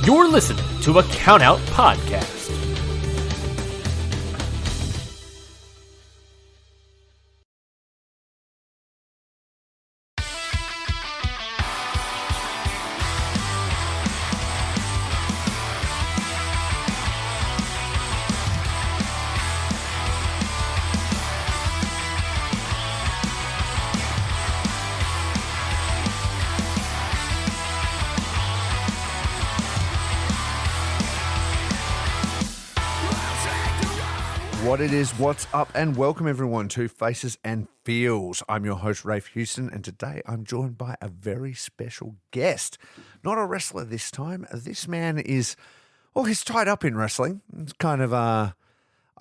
You're listening to a Count Out Podcast. What it is, what's up, and welcome everyone to Faces and Feels. I'm your host, Rafe Houston, and today I'm joined by a very special guest. Not a wrestler this time. This man is, well, he's tied up in wrestling. It's kind of, I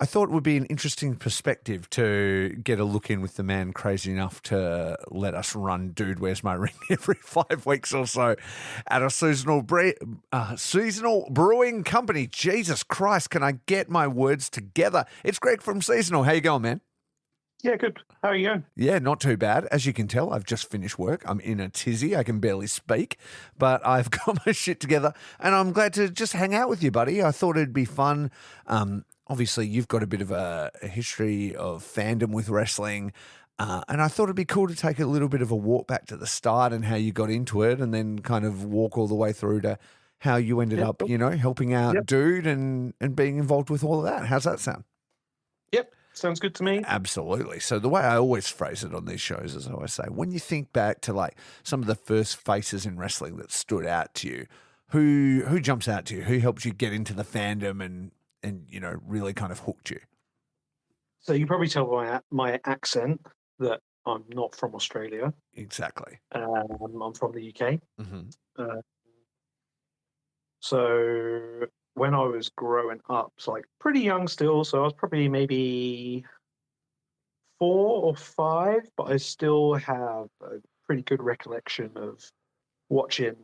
thought it would be an interesting perspective to get a look in with the man crazy enough to let us run Dude, Where's My Ring every 5 weeks or so at a seasonal brewing company. Jesus Christ, can I get my words together? It's Greg from Seasonal. How you going, man? Yeah, good. How are you going? Yeah, not too bad. As you can tell, I've just finished work. I'm in a tizzy. I can barely speak, but I've got my shit together, and I'm glad to just hang out with you, buddy. I thought it'd be fun. Obviously, you've got a bit of a history of fandom with wrestling, and I thought it'd be cool to take a little bit of a walk back to the start and how you got into it, and then kind of walk all the way through to how you ended up, you know, helping out Dude and being involved with all of that. How's that sound? Yep, sounds good to me. Absolutely. So the way I always phrase it on these shows is I always say, when you think back to like some of the first faces in wrestling that stood out to you, who jumps out to you? Who helped you get into the fandom and you know, really kind of hooked you? So you probably tell by my accent that I'm not from Australia. Exactly. I'm from the UK. Mm-hmm. So when I was growing up, so like pretty young still, so I was probably maybe 4 or 5, but I still have a pretty good recollection of watching.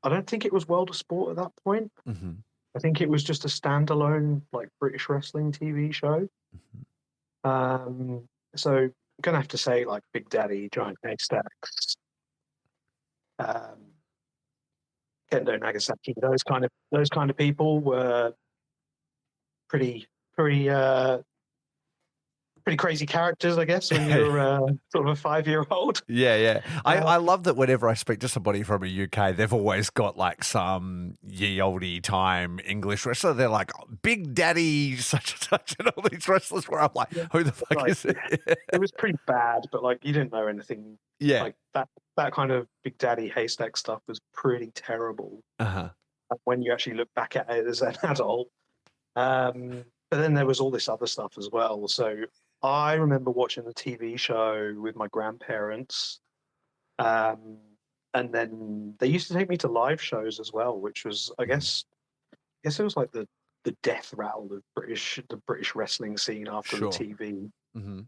I don't think it was World of Sport at that point. Mm-hmm. I think it was just a standalone like British wrestling TV show. Mm-hmm. So I'm gonna have to say like Big Daddy, Giant Haystacks, Kendo Nagasaki. Those kind of people were pretty crazy characters, I guess, when you're sort of a 5-year-old. Yeah. I love that whenever I speak to somebody from a UK, they've always got like some ye olde time English wrestler. They're like Big Daddy such and such and all these wrestlers where I'm like, who the fuck is it? It was pretty bad, but like you didn't know anything. Yeah. Like that kind of Big Daddy Haystack stuff was pretty terrible. Uh-huh. When you actually look back at it as an adult. But then there was all this other stuff as well. So I remember watching the TV show with my grandparents. And then they used to take me to live shows as well, which was, I guess it was like the death rattle of the British wrestling scene after the TV. Mm-hmm.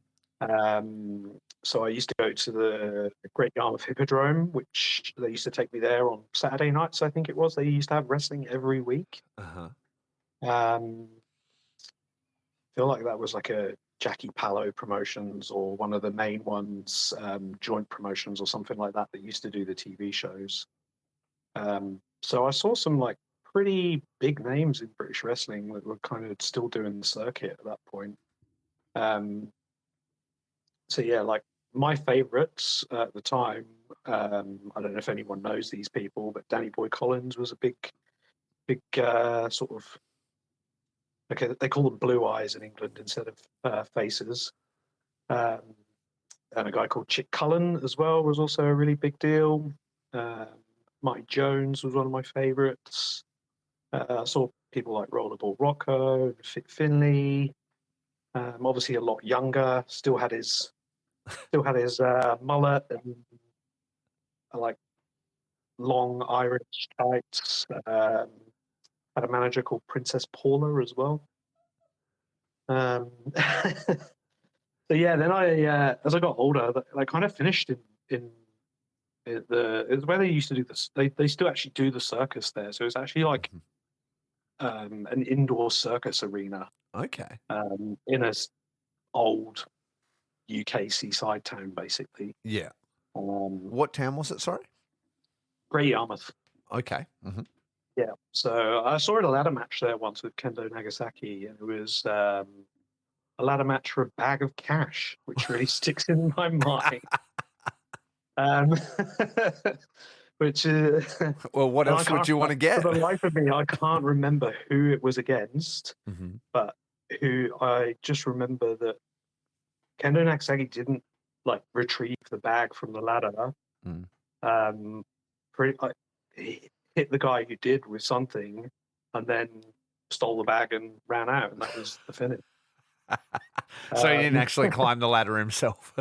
So I used to go to the Great Yarmouth Hippodrome, which they used to take me there on Saturday nights, I think it was. They used to have wrestling every week. Uh-huh. Feel like that was like a Jackie Pallow Promotions or one of the main ones, Joint Promotions or something like that used to do the TV shows. So I saw some like pretty big names in British wrestling that were kind of still doing the circuit at that point. So yeah, like my favorites at the time, I don't know if anyone knows these people, but Danny Boy Collins was a big sort of, okay, they call them blue eyes in England instead of faces. And a guy called Chick Cullen as well was also a really big deal. Mike Jones was one of my favorites. I saw people like Rollerball Rocco, Fit Finley. Obviously a lot younger, still had his mullet and like long Irish tights. Had a manager called Princess Paula as well. So yeah, then I as I got older, I kind of finished in it was where they used to do this. They still actually do the circus there, so it's actually like an indoor circus arena. Okay. In a old UK seaside town, basically. Yeah. What town was it? Sorry. Great Yarmouth. Okay. Mm-hmm. Yeah. So I saw a ladder match there once with Kendo Nagasaki, and it was a ladder match for a bag of cash, which really sticks in my mind. Um, which Well, what and I else would can't, you want to for get? the life of me, I can't remember who it was against, Mhm. but who I just remember that Kendo Nagasaki didn't like retrieve the bag from the ladder. Mm. He hit the guy who did with something, and then stole the bag and ran out, and that was the finish. So he didn't Um, actually climb the ladder himself.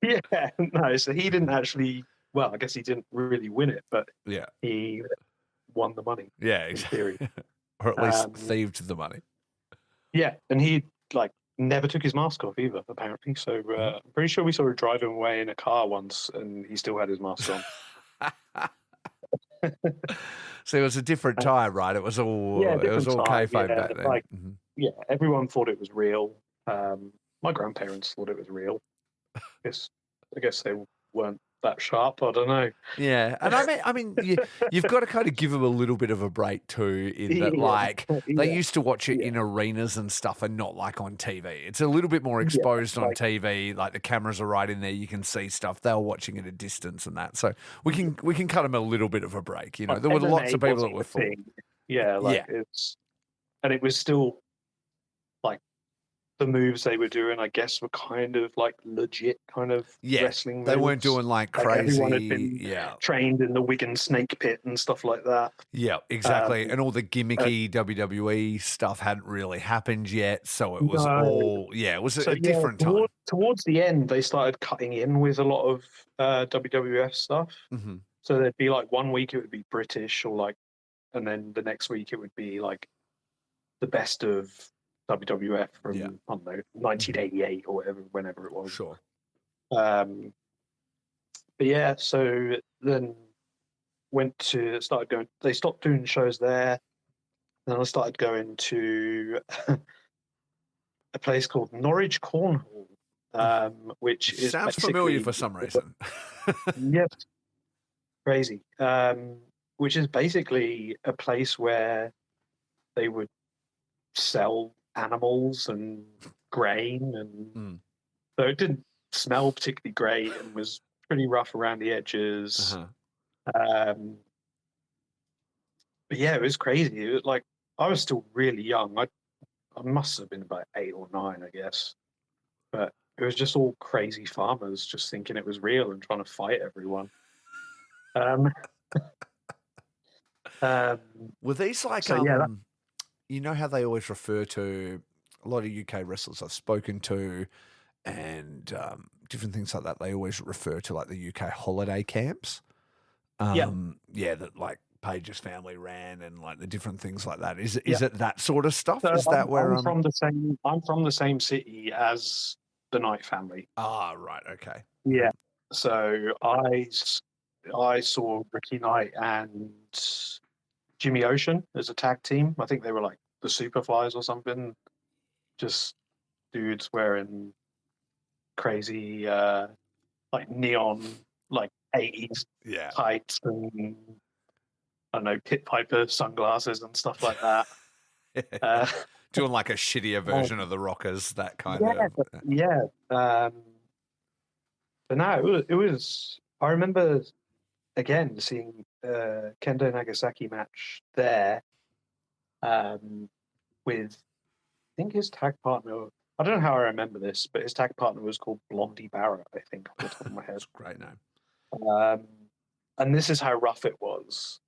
yeah, no, so he didn't actually. Well, I guess he didn't really win it, but Yeah. he won the money Yeah, in theory. exactly. Or at least Um, thieved the money. yeah, and he like never took his mask off either, apparently. So I'm pretty sure we saw him driving away in a car once, and he still had his mask on. So it was a different time, right? It was Yeah, all different time. kayfabe Yeah, back then. like Mhm. yeah, everyone thought it was real. My grandparents thought it was real. I guess they weren't that sharp. I don't know. Yeah, and you've got to kind of give them a little bit of a break too, in that Yeah, like they yeah, used to watch it yeah, in arenas and stuff, and not like on TV. It's a little bit more yeah. exposed on Like TV. Like the cameras are right in there, you can see stuff. They were watching at a distance and that, so we can cut them a little bit of a break. You know, there were lots MMA of people that wasn't were a full. thing. Yeah, like Yeah, it was still like the moves they were doing, I guess, were kind of like legit kind of yeah, wrestling they weren't moves. doing like Like everyone had crazy. been Yeah, trained in the Wigan Snake Pit and stuff like that. yeah, Um, exactly. And all the uh, gimmicky WWE stuff hadn't really happened yet, so it was no, all it was so a yeah, different time. towards the end, they started cutting in with a lot of WWF stuff. Hmm. So there'd be like one week it would be British, or like, and then the next week it would be like the best of WWF Yeah. from I don't know Mhm. 1988 or whatever, whenever it was. Sure. Um, but yeah, so then started going. They stopped doing shows there. Then I started going to a place called Norwich Cornwall, which is Sounds familiar basically for some reason. yes, crazy. Which is basically a place where they would sell animals and grain, and Mm. so it didn't smell particularly great and was pretty rough around the edges. Uh-huh. Um, but yeah, it was crazy. It was like I was still really young. I must have been about 8 or 9, I guess. But it was just all crazy farmers just thinking it was real and trying to fight everyone. Um, um, Were these like so yeah, you know how they always refer to a lot of UK wrestlers I've spoken to and different things like that, they always refer to like the UK holiday camps. yeah, Yeah, that like Page's family ran and like the different things like that. yeah. Is it that sort of stuff? So Is that where I'm from the same city as the Knight family. right, okay. Yeah. So I saw Ricky Knight and Jimmy Ocean as a tag team. I think they were like the Superflies or something. Just dudes wearing crazy like neon like 80s Yeah. tights and I don't know, Pit Piper sunglasses and stuff like that. Uh, Doing like a shittier version of the Rockers, that kind yeah, of yeah. But no, it was. I remember again seeing Kendo Nagasaki match there with I think his tag partner. I don't know how I remember this, but his tag partner was called Blondie Barrett. I think off the top of my head. That's a great name. And this is how rough it was.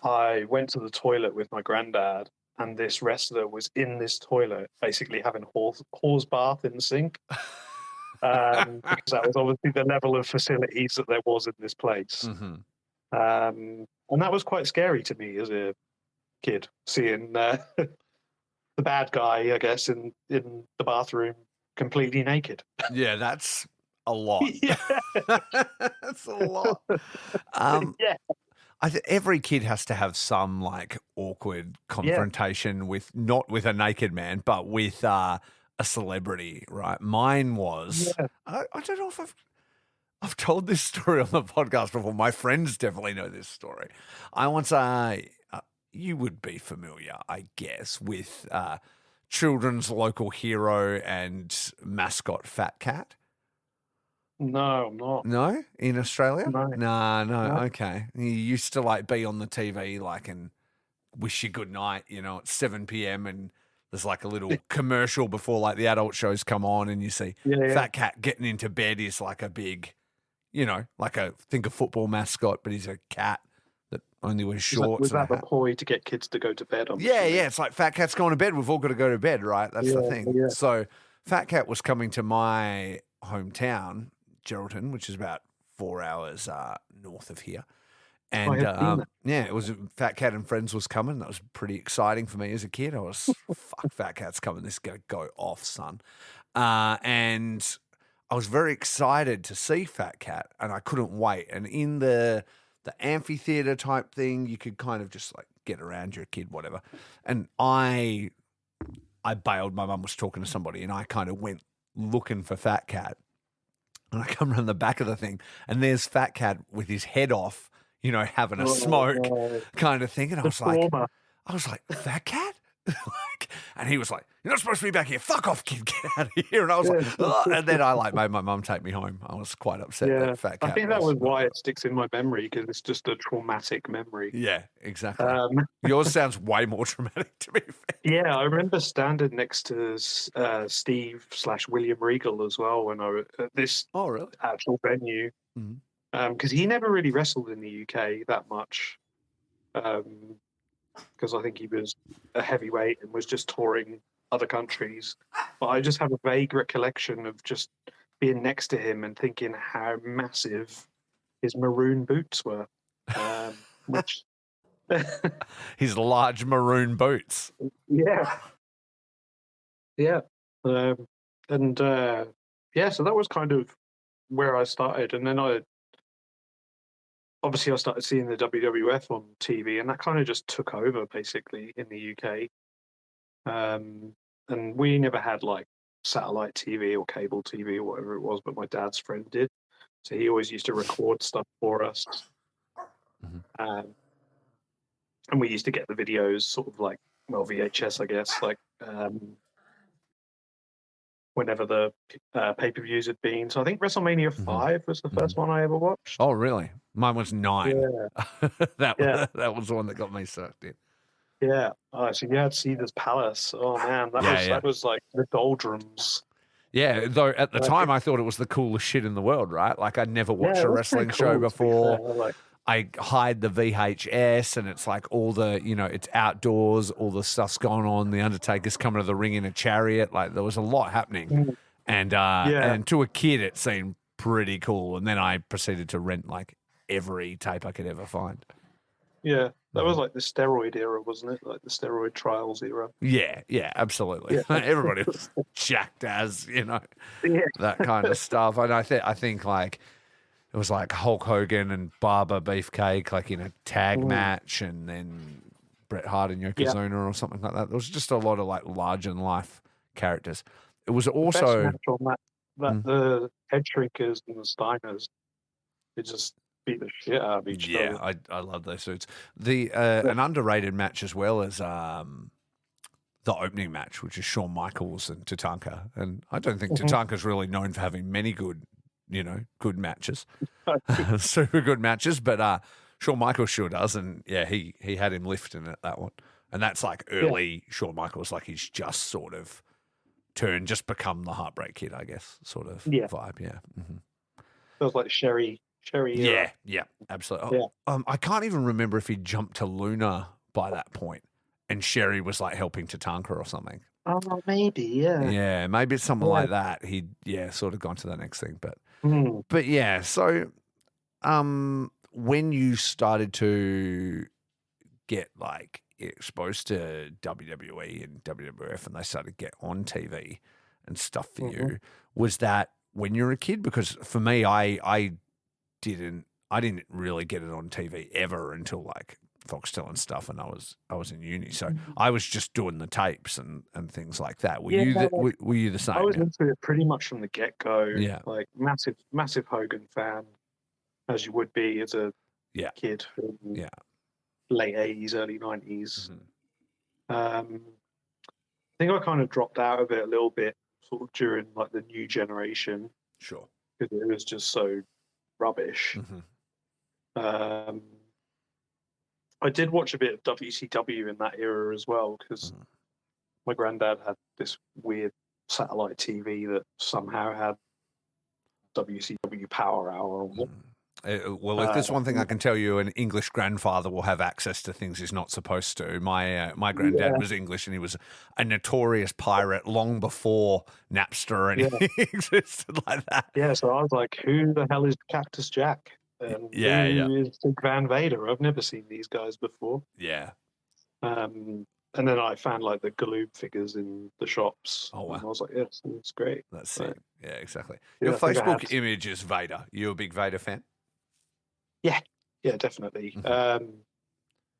I went to the toilet with my granddad, and this wrestler was in this toilet, basically having horse bath in the sink. Because that was obviously the level of facilities that there was in this place. Mm-hmm. And that was quite scary to me as a kid, seeing the bad guy, I guess, in the bathroom completely naked. Yeah, that's a lot. Yeah. That's a lot. Um, Yeah. every kid has to have some like awkward confrontation with not with a naked man, but with a celebrity, right? Mine was Yeah. I don't know if I've told this story on the podcast before. My friends definitely know this story. I once, you would be familiar, I guess, with children's local hero and mascot Fat Cat. No, I'm not. No, in Australia? No. No. No. Okay. He used to like be on the TV, like, and wish you good night, at 7 p.m. and there's like a little commercial before like the adult shows come on, and you see Yeah. Fat Cat getting into bed is like a big, like think a football mascot, but he's a cat that only wears shorts. Was and a that the hat. ploy to get kids to go to bed? Yeah. It's like Fat Cat's going to bed. We've all got to go to bed, right? That's the thing. Yeah. So Fat Cat was coming to my hometown, Geraldton, which is about 4 hours north of here. And it was Fat Cat and Friends was coming. That was pretty exciting for me as a kid. I was, fuck, Fat Cat's coming. This is going to go off, son. And I was very excited to see Fat Cat, and I couldn't wait. And in the amphitheater type thing, you could kind of just like get around your kid, whatever. And I bailed. My mum was talking to somebody, and I kind of went looking for Fat Cat. And I come around the back of the thing, and there's Fat Cat with his head off, having a smoke kind of thing. And I was like, Fat Cat? And he was like, you're not supposed to be back here. Fuck off, kid. Get out of here. And I was like, oh. And then I made my mum take me home. I was quite upset that Fat Cat. I think that was why it sticks in my memory, because it's just a traumatic memory. Yeah, exactly. Yours sounds way more traumatic, to be fair. Yeah, I remember standing next to Steve/William Regal as well when I was at this actual venue. Because he never really wrestled in the UK that much. Because I think he was a heavyweight and was just touring other countries. But I just have a vague recollection of just being next to him and thinking how massive his maroon boots were. Which his large maroon boots. Yeah. So that was kind of where I started. And then I started seeing the WWF on TV, and that kind of just took over basically in the UK. And we never had like satellite TV or cable TV or whatever it was, but my dad's friend did. So he always used to record stuff for us. And we used to get the videos sort of like, VHS, I guess, like whenever the pay-per-views had been. So I think WrestleMania 5 was the first one I ever watched. Oh, really? Mine was 9. Yeah. That was the one that got me sucked in. Yeah. Oh, so you had Caesar's Palace. Oh, man. That was like the doldrums. Yeah, though at the time I thought it was the coolest shit in the world, right? Like I'd never watched a wrestling show before. I hide the VHS, and it's like all the, it's outdoors, all the stuff's going on. The Undertaker's coming to the ring in a chariot. Like there was a lot happening. And to a kid, it seemed pretty cool. And then I proceeded to rent like every tape I could ever find. Yeah, that was like the steroid era, wasn't it? Like the steroid trials era. Yeah, absolutely. Yeah. Everybody was jacked as, that kind of stuff. And I think like it was like Hulk Hogan and Barber Beefcake, like in a tag match, and then Bret Hart and Yokozuna or something like that. There was just a lot of like larger than life characters. It was also the Head Shrinkers and the Steiners. It just beat the shit out of each other. Yeah, I love those suits. An underrated match as well as the opening match, which is Shawn Michaels and Tatanka. And I don't think Tatanka's really known for having many good matches, super good matches. But Shawn Michaels sure does, and yeah, he had him lifting at that one. And that's like early Shawn Michaels, like he's just sort of just become the Heartbreak Kid, I guess, sort of vibe. Yeah. Feels like Sherry. Yeah, absolutely. Yeah. I can't even remember if he jumped to Luna by that point, and Sherry was like helping Tatanka or something. Oh, maybe, yeah. Yeah, maybe it's something like that. He'd sort of gone to the next thing, but yeah. So, when you started to get like exposed to WWE and WWF, and they started to get on TV and stuff for you, was that when you were a kid? Because for me, I didn't really get it on TV ever until like Foxtel and stuff, and I was in uni, so I was just doing the tapes and things like that. Were Yeah, you like, were you the same? I was Yeah. into it pretty much from the get-go. Yeah. Like massive Hogan fan, as you would be as a Yeah. kid from Yeah. late 80s, early 90s. Mhm. I think I kind of dropped out of it a little bit sort of during like the new generation Sure. because it was just so rubbish. Mhm. Um, I did watch a bit of WCW in that era as well because Mhm. my granddad had this weird satellite TV that somehow had WCW Power Hour on it. Well, if there's one thing I can tell you, an English grandfather will have access to things he's not supposed to. My granddad was English, and he was a notorious pirate long before Napster or anything existed like that. Yeah, so I was like, who the hell is Cactus Jack? And Yeah. who is Van Vader? I've never seen these guys before. Yeah. And then I found like the Galoob figures in the shops. Oh, wow. And I was like, yes, it's great. That's So, it. Yeah, exactly. yeah, Your I think I Facebook had- image is Vader. You a big Vader fan? Yeah, definitely. Mhm.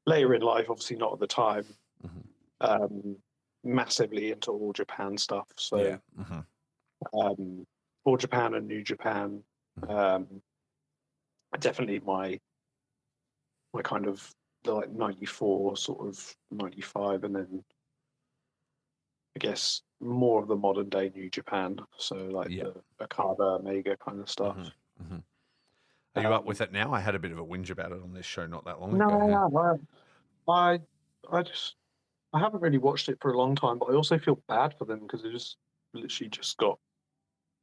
Later in life, obviously not at the time. Mhm. Massively into All Japan stuff. So Yeah. Mhm. All Japan and New Japan. Definitely my kind of the like 94, sort of 95, and then I guess more of the modern day New Japan. So like Yeah. the Okada, Omega kind of stuff. Mhm. Mhm. Are you up with it now? I had a bit of a whinge about it on this show not that long ago. No, I haven't really watched it for a long time, but I also feel bad for them because they just literally just got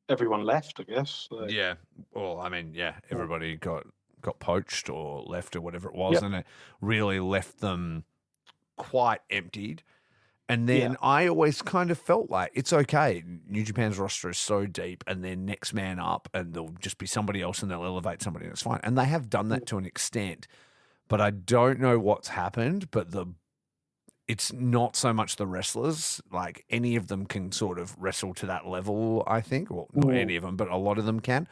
everyone left, I guess. Like, Yeah. Well, I mean, yeah, everybody got poached or left or whatever it was, Yep. and it really left them quite emptied. And then Yeah. I always kind of felt like it's okay. New Japan's roster is so deep, and they're next man up, and there'll just be somebody else, and they'll elevate somebody, and it's fine. And they have done that to an extent, but I don't know what's happened. But it's not so much the wrestlers. Like any of them can sort of wrestle to that level, I think. Well, not any of them, but a lot of them can.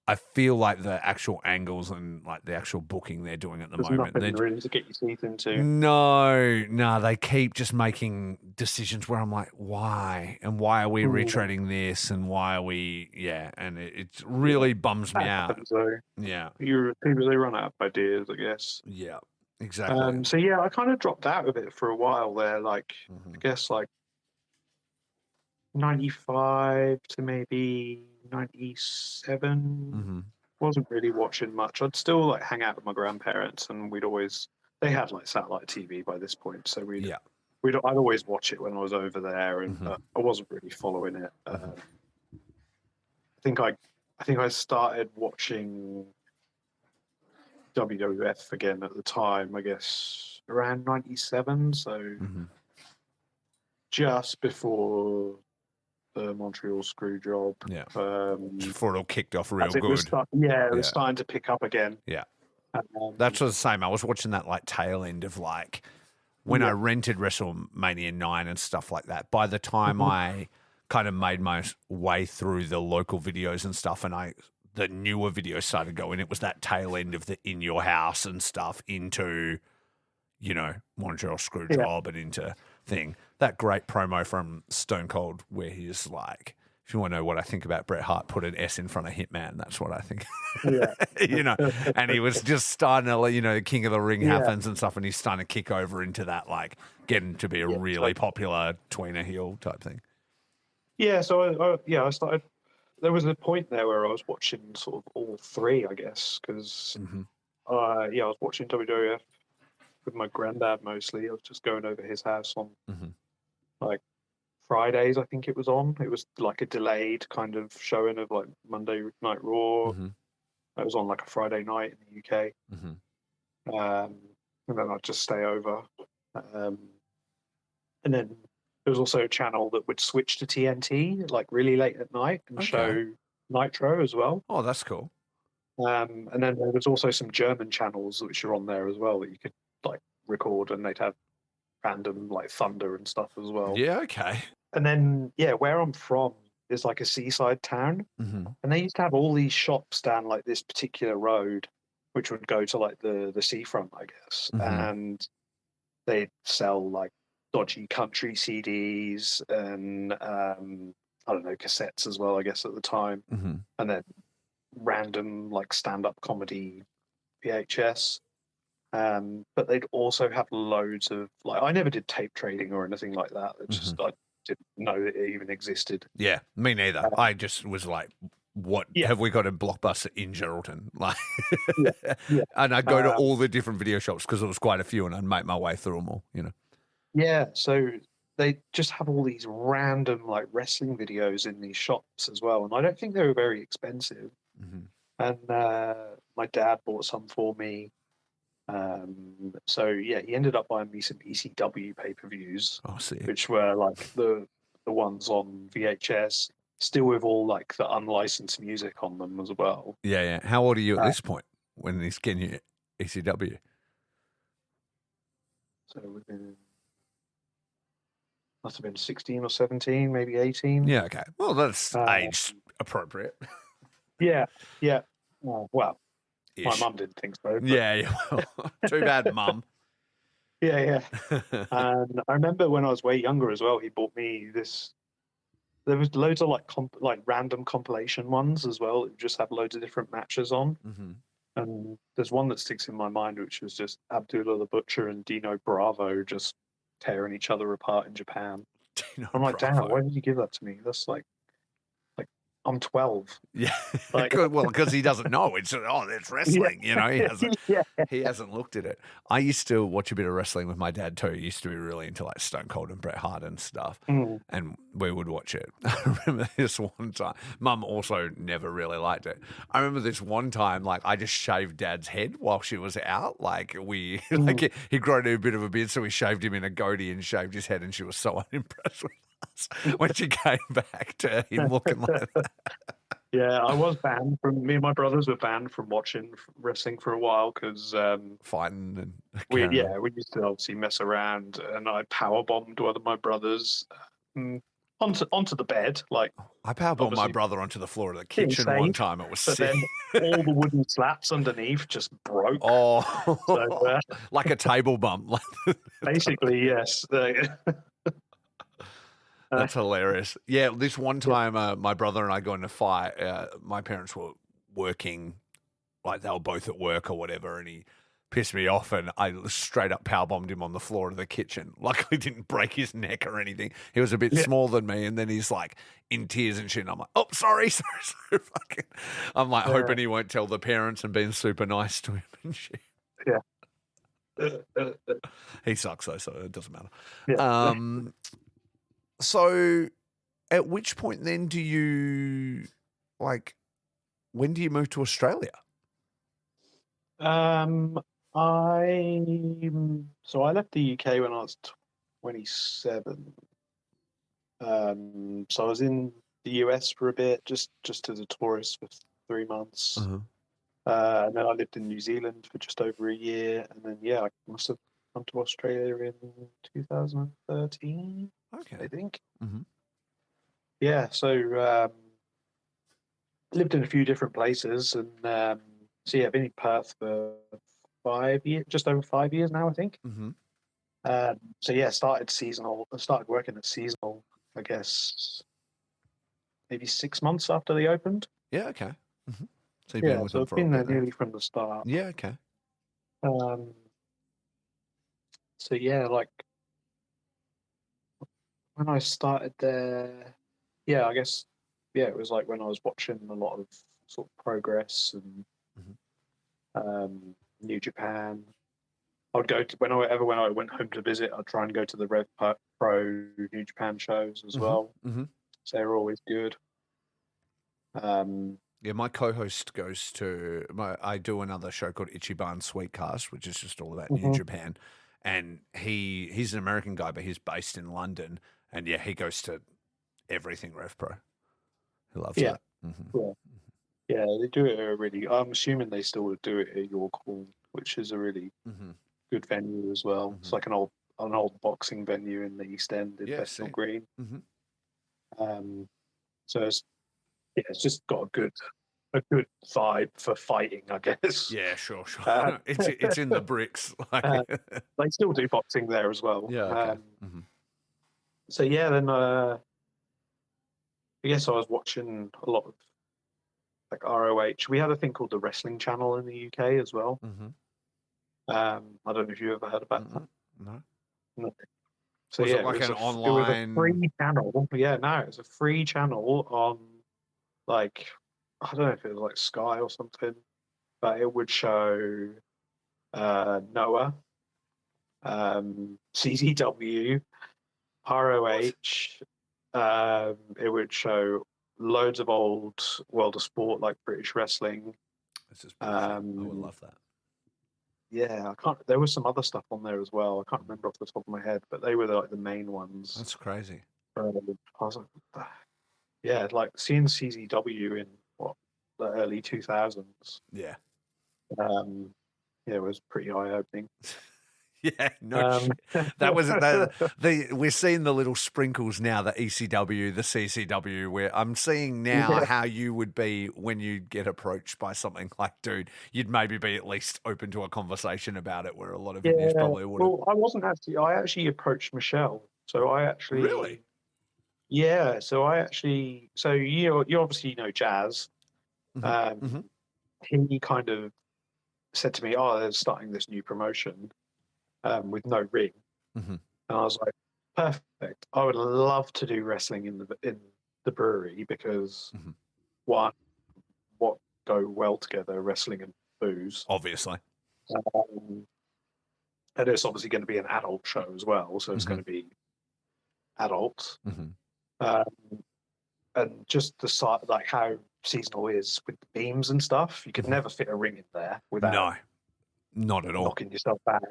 I feel like the actual angles and like the actual booking they're doing at the There's moment. nothing really to get your teeth into. No, they keep just making decisions where I'm like, why? And why are we retreading this? And why are we, and it really bums me out. So Yeah. people, they run out of ideas, I guess. Yeah, exactly. So yeah, I kind of dropped out of it for a while there. Like I guess like 95 to maybe 97. Wasn't really watching much. I'd still like hang out with my grandparents, and they had like satellite TV by this point, so I'd always watch it when I was over there, and I wasn't really following it. I think I started watching WWF again at the time, I guess around 97, so just before the Montreal screw job. Yeah. Before it all kicked off real good. It was starting to pick up again. Yeah. That's the same. I was watching that like tail end of like when I rented WrestleMania 9 and stuff like that. By the time I kind of made my way through the local videos and stuff, and the newer videos started going, it was that tail end of the In Your House and stuff into, Montreal screw job and into thing. That great promo from Stone Cold where he's like, if you want to know what I think about Bret Hart, put an S in front of Hitman. That's what I think. And he was just starting to, King of the Ring happens and stuff, and he's starting to kick over into that, like, getting to be a really popular tweener heel type thing. Yeah, so I started. There was a point there where I was watching sort of all three, I guess, because I was watching WWF with my granddad mostly. I was just going over his house on like Fridays, I think it was on. It was like a delayed kind of showing of like Monday Night Raw. It was on like a Friday night in the UK. And then I'd just stay over. And then there was also a channel that would switch to TNT like really late at night and show Nitro as well. Oh, that's cool. And then there was also some German channels which are on there as well that you could like record, and they'd have random like thunder and stuff as well. Yeah, okay. And then where I'm from is like a seaside town, and they used to have all these shops down like this particular road which would go to like the seafront, I guess, Mm-hmm. and they'd sell like dodgy country CDs and I don't know, cassettes as well, I guess at the time, Mm-hmm. and then random like stand-up comedy VHS. But they'd also have loads of like I never did tape trading or anything like that. It Mm-hmm. just I didn't know that it even existed. Yeah, me neither. Um, I just was like, what yeah, have we got a Blockbuster in Geraldton? Like, yeah, yeah. and I'd go to Um, all the different video shops because there was quite a few, and I'd make my way through them all. You know. yeah, so they just have all these random like wrestling videos in these shops as well, and I don't think they were very expensive. Mm-hmm. And my dad bought some for me. So yeah, he ended up buying me some ECW pay-per-views, Oh, see. which were like the ones on VHS, still with all like the unlicensed music on them as well. Yeah, yeah. How old are you at Uh, this point when he's getting you ECW? so must have been 16 or 17, maybe 18. Yeah, okay. Well, that's Uh, age appropriate. yeah, yeah. Well, my Ish. mum didn't think so. But Yeah, yeah. Well, too bad, Mum. yeah, yeah. And I remember when I was way younger as well, he bought me this. There was loads of like random compilation ones as well. That just have loads of different matches on. Mm-hmm. And there's one that sticks in my mind, which was just Abdullah the Butcher and Dino Bravo just tearing each other apart in Japan. Dino I'm like, damn, Bravo. why did you give that to me? That's like I'm 12. Yeah. Like, Well, because he doesn't know. It's it's wrestling. You know, he hasn't. yeah, He hasn't looked at it. I used to watch a bit of wrestling with my dad too. He used to be really into like Stone Cold and Bret Hart and stuff, mm, and we would watch it. I remember this one time. Mum also never really liked it. I remember this one time, like I just shaved Dad's head while she was out. Like like he grown a bit of a beard, so we shaved him in a goatee and shaved his head, and she was so unimpressed with us when she came back to him looking like that. yeah. I was banned from me and my brothers were banned from watching wrestling for a while because Fighting and we used to obviously mess around, and I power bombed one of my brothers onto the bed, like I powerbombed my obviously brother onto the floor of the kitchen insane. one time. It was But sick. then all the wooden slats underneath just broke. Oh, So, like a table bump. basically, yes. That's hilarious. Yeah, this one time, my brother and I got in a fight. My parents were working, like they were both at work or whatever, and he pissed me off, and I straight up powerbombed him on the floor of the kitchen. Luckily, didn't break his neck or anything. He was a bit smaller than me, and then he's like in tears and shit. And I'm like, oh, sorry. Fucking. I'm like hoping he won't tell the parents and being super nice to him and shit. Yeah. He sucks though, so it doesn't matter. Yeah. So at which point then do you when do you move to Australia? I left the UK when I was 27. So I was in the US for a bit, just as a tourist for 3 months. Uh-huh. And then I lived in New Zealand for just over a year, and then I must have come to Australia in 2013. Okay. I think. Mm-hmm. Yeah, so lived in a few different places, and I've been in Perth for 5 years, just over 5 years now, I think. Mm-hmm. Started working at Seasonal, I guess, maybe 6 months after they opened. Yeah, okay. Mm-hmm. So you've been with them I've for a been there bit now. nearly from the start. Yeah, okay. Like when I started there, I guess, it was like when I was watching a lot of sort of Progress and New Japan. I would go to when I went home to visit, I'd try and go to the Rev Pro New Japan shows as well. Mm-hmm. So they were always good. Yeah, my co-host goes to I do another show called Ichiban Sweetcast, which is just all about New Japan. And he's an American guy, but he's based in London. And he goes to everything Rev Pro. He loves that. Mm-hmm. Yeah, they do it I'm assuming they still would do it at York Hall, which is a really good venue as well. It's like an old boxing venue in the East End in Bethnal Green. Mm-hmm. So it's just got a good a good vibe for fighting, I guess. Yeah, sure. Uh, It's in the bricks. Like, uh, they still do boxing there as well. yeah, okay. Mm-hmm. So yeah, then I guess I was watching a lot of like ROH. We had a thing called the Wrestling Channel in the UK as well. Mm-hmm. I don't know if you ever heard about that. No. No. So Was yeah, it like an it was a online? free channel. Yeah, no, it was a free channel on like I don't know if it was like Sky or something, but it would show Noah, CZW, ROH. It would show loads of old World of Sport like British wrestling. This is bullshit. I would love that. Yeah, I can't. There was some other stuff on there as well. I can't remember off the top of my head, but they were like the main ones. That's crazy. I was like, yeah, like seeing CZW in the early 2000s. Yeah. Yeah, it was pretty eye opening. Yeah, no shit. That was we're seeing the little sprinkles now, the ECW, the CCW, where I'm seeing now how you would be when you get approached by something like, dude, you'd maybe be at least open to a conversation about it, where a lot of Indians probably wouldn't. Well, I actually approached Michelle. So I actually Really? Yeah, so you obviously know Jazz. Mm-hmm. He kind of said to me, "Oh, they're starting this new promotion with no ring," Mm-hmm. and I was like, "Perfect! I would love to do wrestling in the brewery because one, what go well together, wrestling and booze, obviously, and it's obviously going to be an adult show as well, so it's going to be adults." And just the side, like how Seasonal is with the beams and stuff, you could never fit a ring in there without not at all knocking yourself out.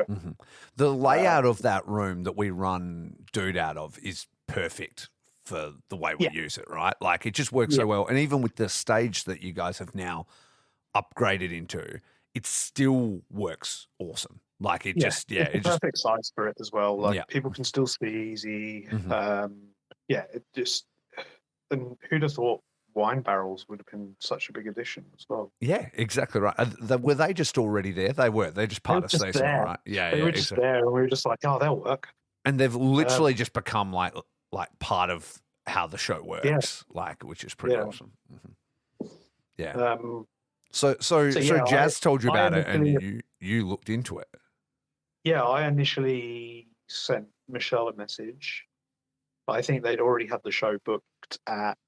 The layout of that room that we run Dude out of is perfect for the way we use it, right? Like it just works so well. And even with the stage that you guys have now upgraded into, it still works awesome. Like it just, it's perfect size for it as well. Like people can still see easy. It just, and who'd have thought wine barrels would have been such a big addition as well? Yeah, exactly right. Were they just already there? They were. They're just part of Seasonal, right? Yeah, they were just there, and we were just like, oh, they'll work. And they've literally just become like part of how the show works, which is pretty awesome. Yeah. So Jazz told you about it, and you looked into it. Yeah, I initially sent Michelle a message. I think they'd already had the show booked at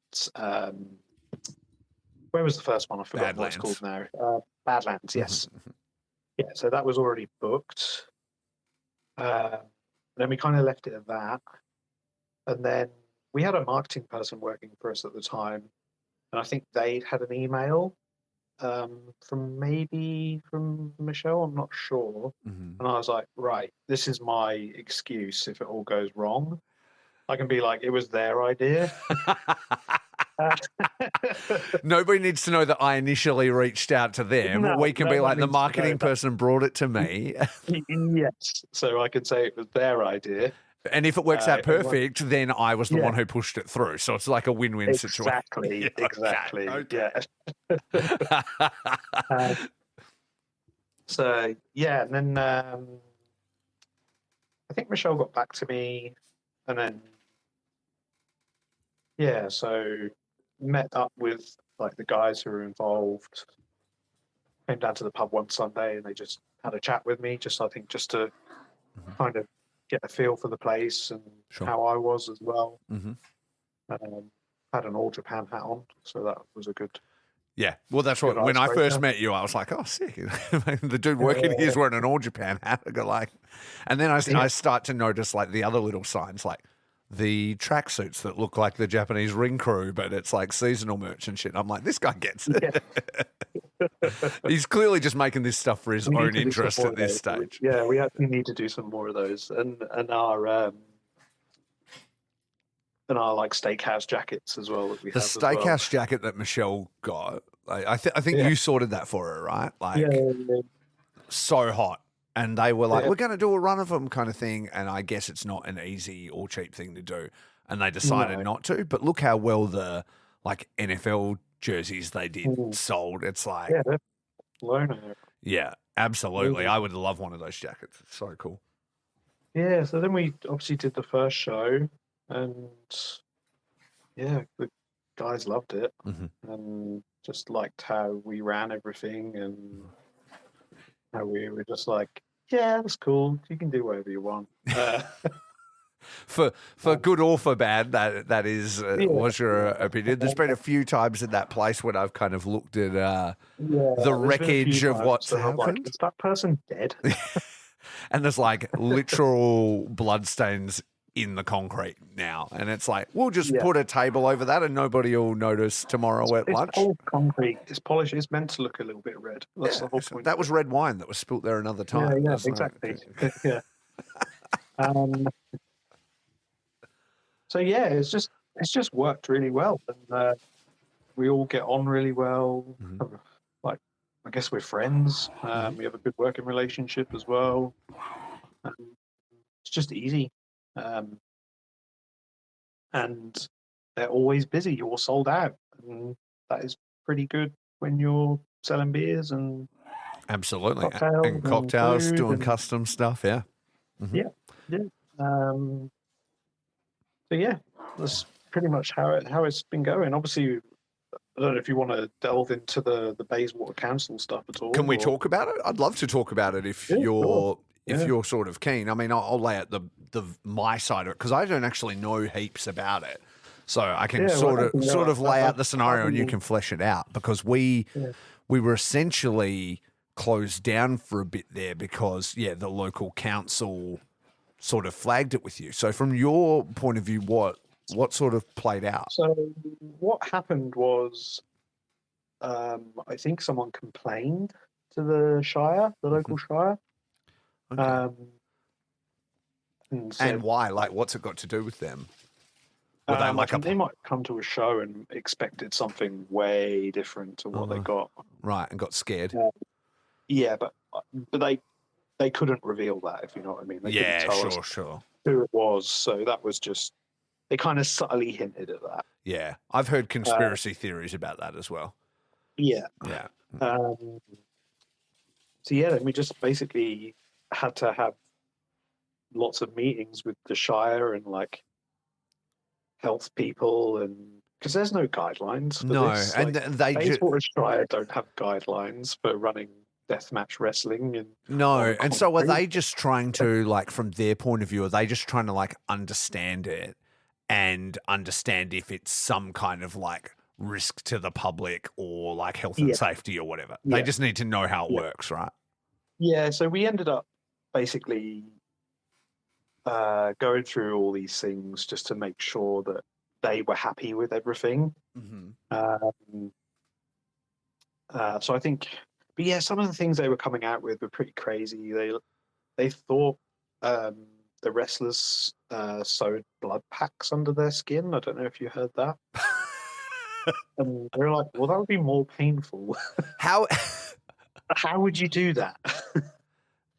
where was the first one? I forgot what it's called now. Badlands, yes. Yeah, so that was already booked. Then we kind of left it at that. And then we had a marketing person working for us at the time. And I think they'd had an email from Michelle, I'm not sure. And I was like, right, this is my excuse if it all goes wrong. I can be like, it was their idea. Nobody needs to know that I initially reached out to them. We can be like, the marketing person brought it to me. Yes. So I can say it was their idea. And if it works out perfect, then I was the one who pushed it through. So it's like a win-win situation. Exactly. Okay. Yeah. So, yeah. And then I think Michelle got back to me. And then, so met up with like the guys who were involved, came down to the pub one Sunday and they just had a chat with me, just to kind of get a feel for the place and how I was as well. Had an All Japan hat on, so that was a good. Yeah, well, that's what when I first met you, I was like, "Oh, sick!" The dude working here is wearing an All Japan hat. I got like, and then I start to notice like the other little signs, like the tracksuits that look like the Japanese ring crew, but it's like seasonal merch and shit. I'm like, this guy gets it. He's clearly just making this stuff for his own interest at this stage. Yeah, we actually need to do some more of those, and our like steakhouse jackets as well that we have. The steakhouse jacket that Michelle got, I think you sorted that for her, right? Like, so hot. And they were like, we're going to do a run of them kind of thing. And I guess it's not an easy or cheap thing to do. And they decided not to. But look how well the like NFL jerseys they did sold. It's like, Yeah, they're blown out. yeah, absolutely. Yeah. I would love one of those jackets. It's so cool. Yeah, so then we obviously did the first show, and yeah, the guys loved it and just liked how we ran everything and how we were just like, yeah, that's cool. You can do whatever you want. For good or for bad, that is was your opinion. There's been a few times in that place when I've kind of looked at the there's been a wreckage few of times what's that I'm like, happened. is that person dead? And there's like literal bloodstains in the concrete now. And it's like, we'll just put a table over that and nobody will notice tomorrow at lunch. It's polished concrete. It's polished. It's meant to look a little bit red. That's the whole point. That was red wine that was spilt there another time. Yeah, exactly. Yeah. So yeah, it's just worked really well, and we all get on really well. Like, I guess we're friends. We have a good working relationship as well. It's just easy, and they're always busy. You're all sold out, and that is pretty good when you're selling beers and absolutely cocktails doing custom stuff. Yeah. Yeah. So yeah, that's pretty much how it's been going. Obviously, I don't know if you want to delve into the Bayswater Council stuff at all. Can we talk about it? I'd love to talk about it if you're sort of keen. I mean, I'll lay out the my side of it because I don't actually know heaps about it, so I can sort of lay out the scenario and you can flesh it out because we were essentially closed down for a bit there because the local council sort of flagged it with you. So from your point of view, what sort of played out? So what happened was, I think someone complained to the Shire, the local Shire. Okay. And said, and why? Like, what's it got to do with them? Were they like they might come to a show and expected something way different to what they got. Right, and got scared. Yeah, but they couldn't reveal that, if you know what I mean. They couldn't tell us who it was. So that was just, they kind of subtly hinted at that. Yeah, I've heard conspiracy theories about that as well. Yeah. Yeah. So yeah, then we just basically had to have lots of meetings with the Shire and like health people, and because there's no guidelines for this. And they Bayswater Shire don't have guidelines for running deathmatch wrestling. And so are they just trying to, like, from their point of view, are they just trying to like understand it and understand if it's some kind of like risk to the public or like health and safety or whatever? They just need to know how it works, right? Yeah, so we ended up basically going through all these things just to make sure that they were happy with everything. So I think, but yeah, some of the things they were coming out with were pretty crazy. They thought the wrestlers sewed blood packs under their skin. I don't know if you heard that. And they're like, well, that would be more painful. How would you do that?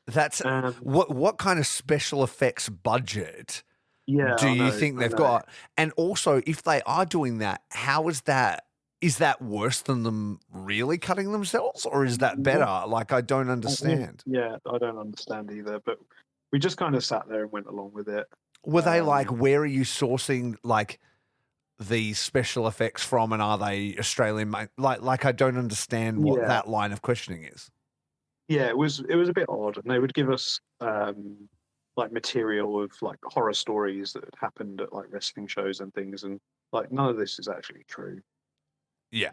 That's what kind of special effects budget do you think they've got? And also, if they are doing that, how is that? Is that worse than them really cutting themselves, or is that better? Like, I don't understand. Yeah, I don't understand either. But we just kind of sat there and went along with it. Were they like, where are you sourcing like the special effects from, and are they Australian made? Like I don't understand what that line of questioning is. Yeah, it was a bit odd, and they would give us like material of like horror stories that had happened at like wrestling shows and things, and like none of this is actually true. Yeah.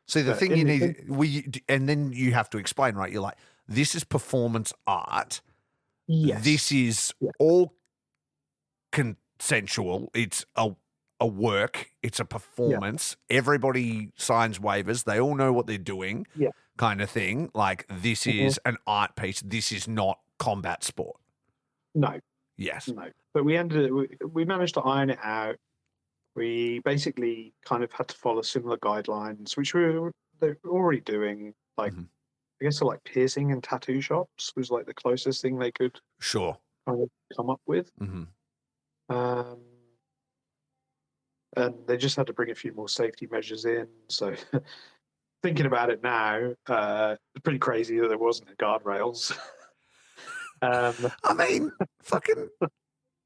See, the thing you need, and then you have to explain, right? You're like, this is performance art. Yes. This is all consensual. It's a work. It's a performance. Everybody signs waivers. They all know what they're doing. Yeah. Kind of thing. Like, this is an art piece. This is not combat sport. No. Yes. No. But we managed to iron it out. We basically kind of had to follow similar guidelines, which they're already doing. Like, I guess, like piercing and tattoo shops was like the closest thing they could kind of come up with. and they just had to bring a few more safety measures in. So thinking about it now, it's pretty crazy that there wasn't guardrails. I mean, fucking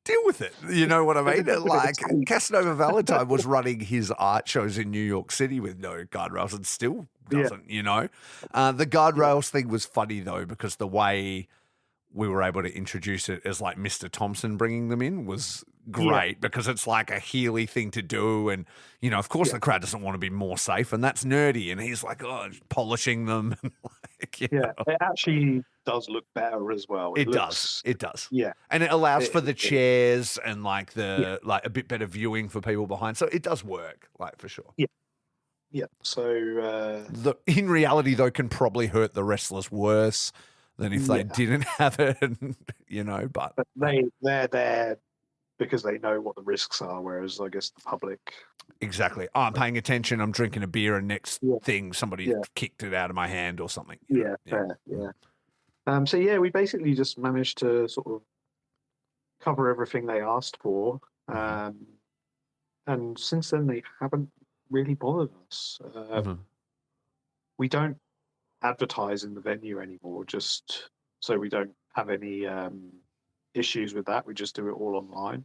deal with it. You know what I mean? Like, Casanova Valentine was running his art shows in New York City with no guardrails and still doesn't, you know? The guardrails thing was funny, though, because the way we were able to introduce it as like Mr. Thompson bringing them in was great because it's like a Healy thing to do. And, you know, of course the crowd doesn't want to be more safe, and that's nerdy. And he's like, oh, polishing them. Like, it actually does look better as well. It does. Yeah. And it allows for the chairs and like like a bit better viewing for people behind. So it does work, like, for sure. Yeah. Yeah. So in reality, though, can probably hurt the wrestlers worse than if they didn't have it, you know, but they're there because they know what the risks are, whereas I guess the public... Exactly. Oh, I'm paying attention, I'm drinking a beer, and next thing, somebody kicked it out of my hand or something. Fair. So, we basically just managed to sort of cover everything they asked for, and since then they haven't really bothered us. We don't advertise in the venue anymore, just so we don't have any issues with that. We just do it all online.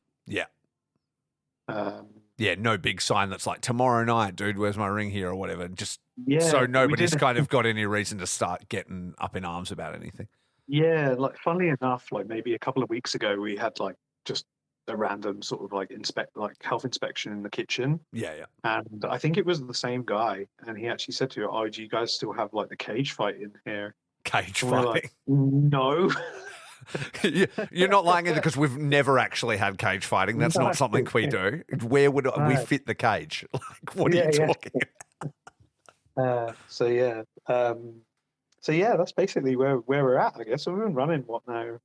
No big sign that's like, tomorrow night, dude, where's my ring here or whatever. Just so nobody's kind of got any reason to start getting up in arms about anything. Yeah, like, funnily enough, like maybe a couple of weeks ago, we had like just a random sort of like health inspection in the kitchen. And I think it was the same guy, and he actually said to her, "Oh, do you guys still have like the cage fight in here?" Cage and fighting? Like, no. You're not lying either, because we've never actually had cage fighting. That's not something we do. Where would we fit the cage? Like, what are you talking about? That's basically where we're at, I guess. So we've been running what now?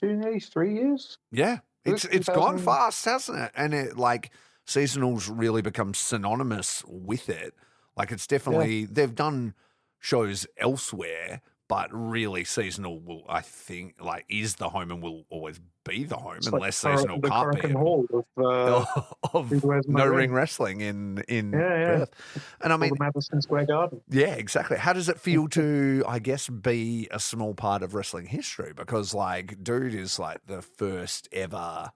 Nearly 3 years. Yeah, it's gone fast, hasn't it? And it, like, Seasonal's really become synonymous with it. Like, it's definitely they've done shows elsewhere, but really Seasonal will, I think, like, is the home and will always be the home, it's unless like Seasonal can't be of no ring wrestling in Perth. And I mean, the Madison Square Garden. Yeah, exactly. How does it feel to, I guess, be a small part of wrestling history? Because, like, dude is like the first ever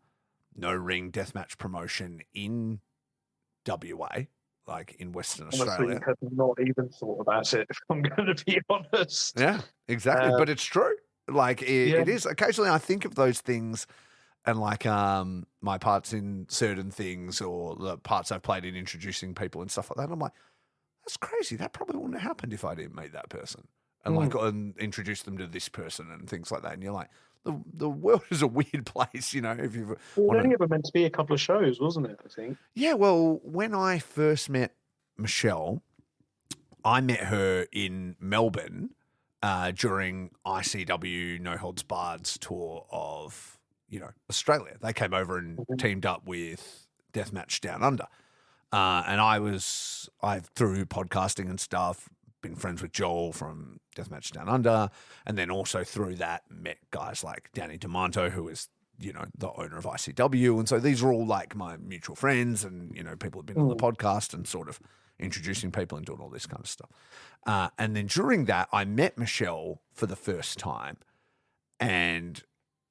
no ring deathmatch promotion in WA. Like, in Western Australia. I had not even thought about it, if I'm going to be honest. Yeah, exactly. But it's true. Like, it is. Occasionally I think of those things and, like, my parts in certain things, or the parts I've played in introducing people and stuff like that. And I'm like, that's crazy. That probably wouldn't have happened if I didn't meet that person and like introduce them to this person and things like that. And you're like, the world is a weird place, you know. If you've only ever meant to be a couple of shows, wasn't it? I think. Yeah. Well, when I first met Michelle, I met her in Melbourne during ICW No Holds Barred's tour of, you know, Australia. They came over and teamed up with Deathmatch Down Under, and I've through podcasting and stuff been friends with Joel from Deathmatch Down Under, and then also through that met guys like Danny DeMonto, who is, you know, the owner of ICW. And so these are all like my mutual friends, and, you know, people have been on the podcast and sort of introducing people and doing all this kind of stuff. And then during that, I met Michelle for the first time, and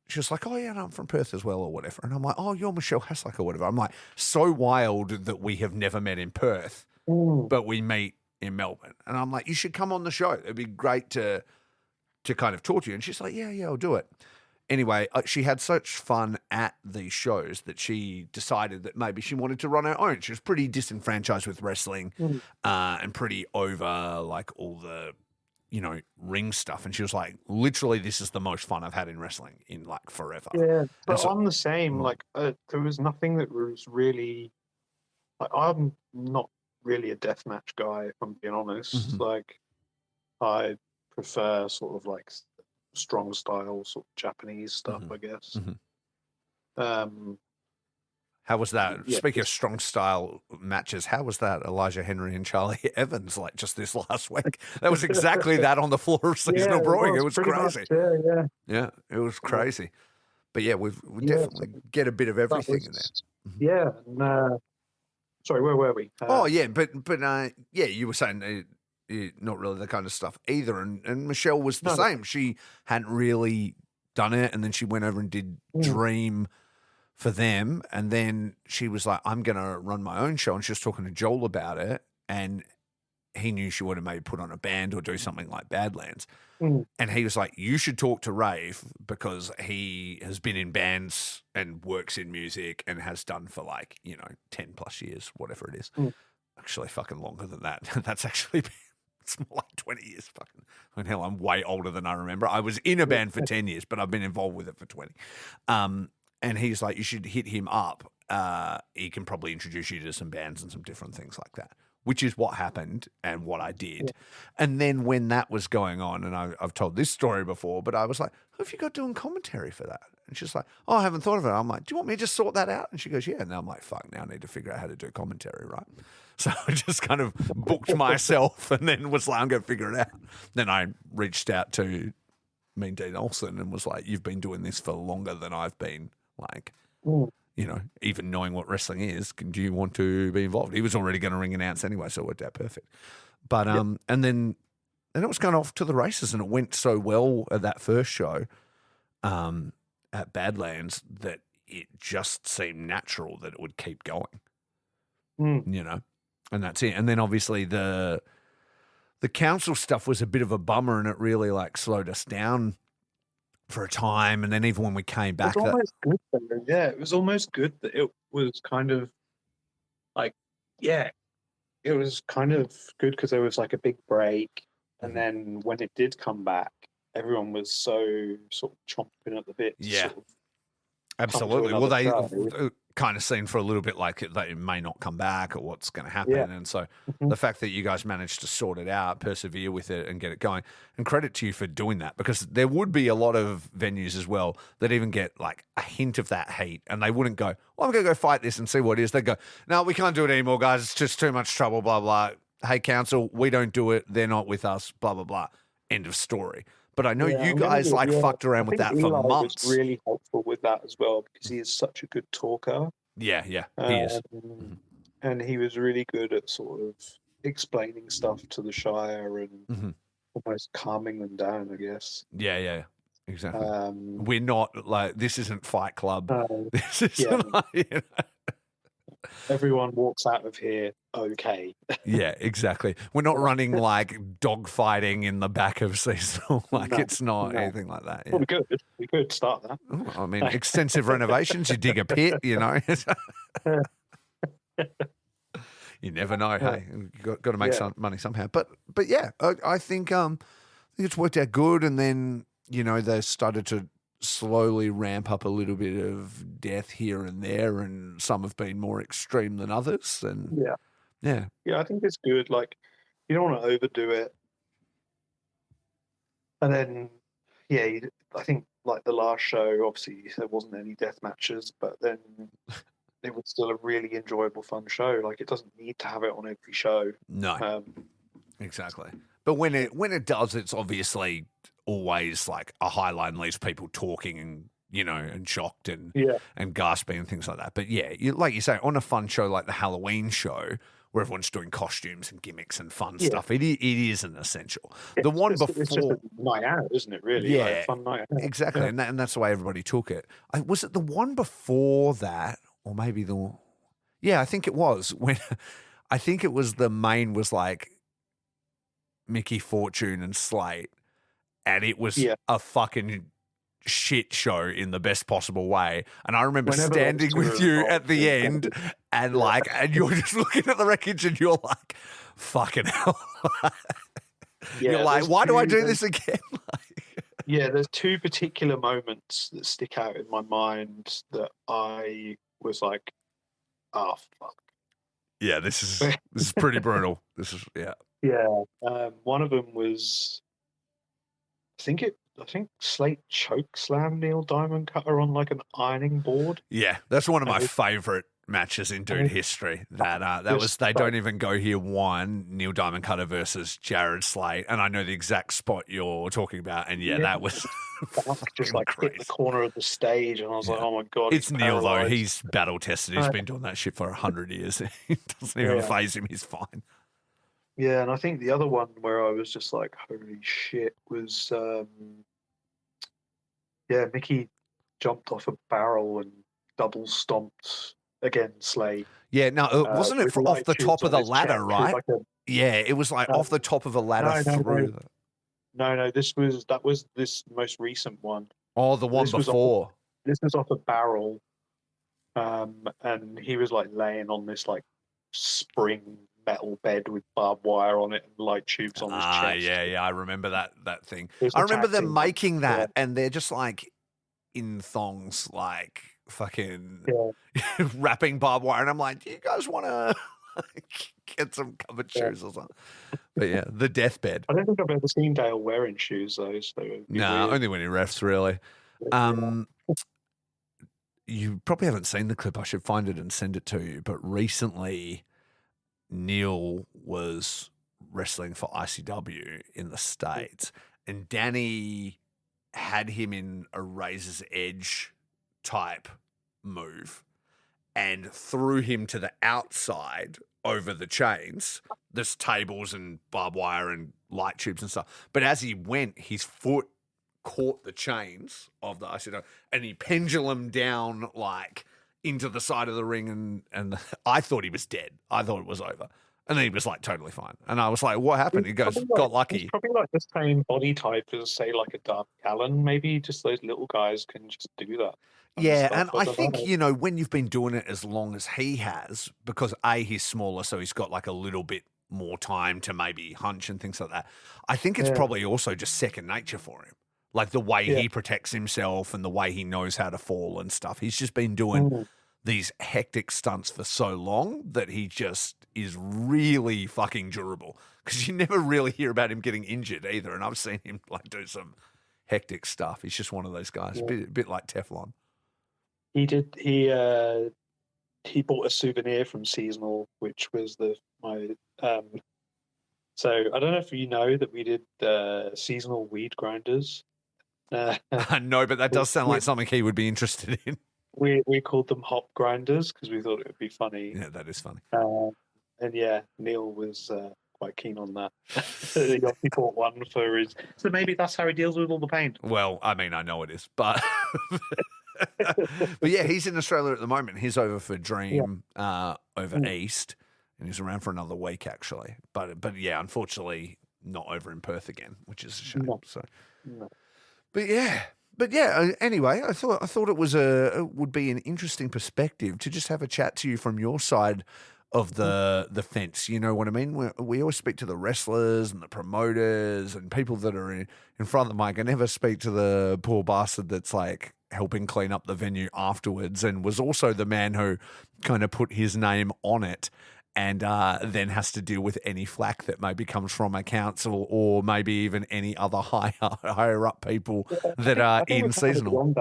she was like, "Oh yeah, no, I'm from Perth as well," or whatever. And I'm like, "Oh, you're Michelle Hasluck or whatever." I'm like, so wild that we have never met in Perth, but we meet in Melbourne. And I'm like, "You should come on the show. It'd be great to kind of talk to you." And she's like, yeah, I'll do it. Anyway, she had such fun at these shows that she decided that maybe she wanted to run her own. She was pretty disenfranchised with wrestling and pretty over like all the, you know, ring stuff. And she was like, literally, this is the most fun I've had in wrestling in like forever. Yeah, but so, I'm the same. Like, there was nothing that was really, like, I'm not really a deathmatch guy, if I'm being honest. Like, I prefer sort of like strong style, sort of Japanese stuff, I guess. How was that? Yeah, speaking of strong style matches, how was that Elijah Henry and Charlie Evans, like, just this last week? That was exactly that on the floor of Seasonal Brewing. It was crazy. Much, yeah, it was crazy. But yeah, we definitely get a bit of everything in there. Yeah. And, sorry, where were we? Oh yeah, but yeah, you were saying not really the kind of stuff either, and Michelle was the No. same. She hadn't really done it, and then she went over and did Dream for them, and then she was like, "I'm gonna run my own show," and she was talking to Joel about it, and he knew she would have maybe put on a band or do something like Badlands. And he was like, you should talk to Rafe because he has been in bands and works in music and has done for 10 plus years, whatever it is. Actually, fucking longer than that. That's actually, it's more like 20 years. Fucking, hell, I'm way older than I remember. I was in a band for 10 years, but I've been involved with it for 20. And he's like, you should hit him up. He can probably introduce you to some bands and some different things like that. Which is what happened and what I did. Yeah. And then when that was going on, and I've told this story before, but I was like, who have you got doing commentary for that? And she's like, oh, I haven't thought of it. I'm like, do you want me to just sort that out? And she goes, yeah. And I'm like, fuck, now I need to figure out how to do commentary, right? So I just kind of booked myself and then was like, I'm going to figure it out. Then I reached out to Mean Dean Olsen and was like, you've been doing this for longer than I've been, even knowing what wrestling is, do you want to be involved? He was already going to ring announce anyway, so it worked out perfect. But and then it was going off to the races, and it went so well at that first show at Badlands that it just seemed natural that it would keep going. And that's it. And then obviously the council stuff was a bit of a bummer, and it really slowed us down for a time, and then even when we came back, it was almost good. Yeah, it was almost good that it was kind of it was kind of good because there was a big break, and then when it did come back, everyone was so sort of chomping at the bit. Yeah, sort of absolutely. Well, they kind of seemed for a little bit like they may not come back or what's going to happen. Yeah. And so the fact that you guys managed to sort it out, persevere with it and get it going, and credit to you for doing that, because there would be a lot of venues as well that even get a hint of that heat and they wouldn't go, well, I'm going to go fight this and see what it is. They'd go, no, we can't do it anymore, guys. It's just too much trouble, blah, blah. Hey, council, we don't do it. They're not with us, blah, blah, blah. End of story. But I know you guys fucked around with that for months. Was really helpful with that as well because he is such a good talker. Yeah, he is. And he was really good at sort of explaining stuff to the Shire and almost calming them down, I guess. Yeah, exactly. We're not this isn't Fight Club. This isn't everyone walks out of here okay. Yeah, exactly. We're not running dog fighting in the back of Seasonal. It's not anything like that. Yeah. Well, we could start that. Ooh, I mean, extensive renovations. You dig a pit, You never know. Hey, you've got to make some money somehow. But yeah, I think it's worked out good. And then they started to slowly ramp up a little bit of death here and there, and some have been more extreme than others. And yeah, I think it's good. You don't want to overdo it, and then I think the last show, obviously there wasn't any death matches, but then it was still a really enjoyable, fun show. It doesn't need to have it on every show. No, exactly. But when it does, it's obviously always a highlight and leaves people talking and and shocked and gasping and things like that. But yeah, like you say, on a fun show like the Halloween show where everyone's doing costumes and gimmicks and fun stuff, it is an essential. It's just a night out, isn't it? Really, a fun night out. Exactly, and that's the way everybody took it. Was it the one before that, or maybe I think it was when I think it was the main was Mickey Fortune and Slate. And it was a fucking shit show in the best possible way. And I remember standing with you at the end and and you're just looking at the wreckage and you're like, fucking hell. You're like, why do I do this again? There's two particular moments that stick out in my mind that I was like, oh, fuck. Yeah, this is pretty brutal. Yeah. One of them was, I think Slate choke slammed Neil Diamond Cutter on an ironing board. Yeah, that's one of my favorite matches in Dude history. They don't even go here. One, Neil Diamond Cutter versus Jared Slate, and I know the exact spot you're talking about. And that was just like hit the corner of the stage, and I was like, oh my god, it's Neil paralyzed. though. He's battle tested. He's been doing that shit for 100 years. It doesn't even phase him. He's fine. Yeah, and I think the other one where I was just like, holy shit, was Mickey jumped off a barrel and double stomped against Slade. Yeah, no, wasn't it off the top of the ladder, right? It was like off the top of a ladder through. No, that was this most recent one. Oh, the one before. This was off a barrel, and he was like laying on this like spring metal bed with barbed wire on it and light tubes on his chest. Yeah, I remember that thing. I remember them making that, and they're just like in thongs, like fucking wrapping barbed wire, and I'm like, do you guys want to get some covered shoes or something? But yeah, the deathbed. I don't think I've ever seen Dale wearing shoes though. So no, only when he refs, really. You probably haven't seen the clip. I should find it and send it to you. But recently, Neil was wrestling for ICW in the States, and Danny had him in a razor's edge type move and threw him to the outside over the chains. There's tables and barbed wire and light tubes and stuff. But as he went, his foot caught the chains of the ICW and he pendulum down like into the side of the ring, and I thought he was dead. I thought it was over. And then he was like totally fine. And I was like, what happened? He goes, got lucky. He's probably like the same body type as, say, like a Dark Allen. Maybe just those little guys can just do that. Yeah, and I think, when you've been doing it as long as he has, because A, he's smaller, so he's got like a little bit more time to maybe hunch and things like that. I think it's probably also just second nature for him. Like the way he protects himself and the way he knows how to fall and stuff. He's just been doing these hectic stunts for so long that he just is really fucking durable, because you never really hear about him getting injured either. And I've seen him like do some hectic stuff. He's just one of those guys, a bit like Teflon. He did. He bought a souvenir from Seasonal, which was my. So I don't know if you know that we did seasonal weed grinders. No, but that does sound like something he would be interested in. We called them hop grinders because we thought it would be funny. Yeah, that is funny. And yeah, Neil was quite keen on that. He bought one for his. So maybe that's how he deals with all the pain. Well, I mean, I know it is, but but yeah, he's in Australia at the moment. He's over for Dream over East, and he's around for another week actually. But yeah, unfortunately, not over in Perth again, which is a shame. No. So, no. But yeah. Anyway, I thought it was would be an interesting perspective to just have a chat to you from your side of the fence. You know what I mean? We always speak to the wrestlers and the promoters and people that are in front of the mic. I never speak to the poor bastard that's like helping clean up the venue afterwards and was also the man who kind of put his name on it. And then has to deal with any flack that maybe comes from a council or maybe even any other higher up people that are in Seasonal.